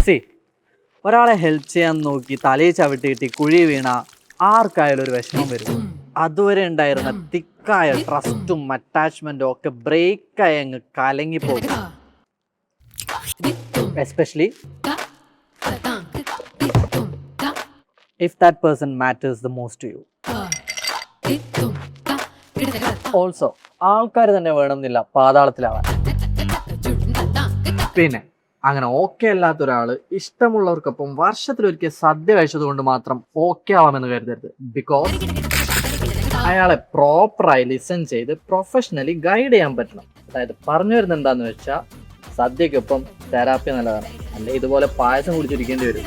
C ഒരാളെ help ചെയ്യാൻ നോക്കി തലയിൽ ചവിട്ടി കിട്ടി കുഴി വീണ ആർക്കായാലും ഒരു വിഷമം വരും. അതുവരെ ഉണ്ടായിരുന്ന തിക്കായ ട്രസ്റ്റും അറ്റാച്ച്മെന്റും ഒക്കെ ബ്രേക്കായി അങ്ങ് കലങ്ങിപ്പോകും. Especially if that person matters the most to you. Also, ആൾക്കാർ തന്നെ വേണമെന്നില്ല പാതാളത്തിലാവാൻ. പിന്നെ അങ്ങനെ ഓക്കെ അല്ലാത്ത ഒരാൾ ഇഷ്ടമുള്ളവർക്കൊപ്പം വർഷത്തിലൊരിക്കൽ സദ്യ കഴിച്ചത് കൊണ്ട് മാത്രം ഓക്കെ ആവാമെന്ന് കരുതരുത്. ബിക്കോസ് അയാളെ പ്രോപ്പറായി ലിസൺ ചെയ്ത് പ്രൊഫഷണലി ഗൈഡ് ചെയ്യാൻ പറ്റണം. അതായത് പറഞ്ഞു വരുന്നത് എന്താന്ന് വെച്ചാൽ സദ്യക്കൊപ്പം തെറാപ്പി നല്ലതാണ്, അല്ലെ ഇതുപോലെ പായസം കുടിച്ചിരിക്കേണ്ടി വരും.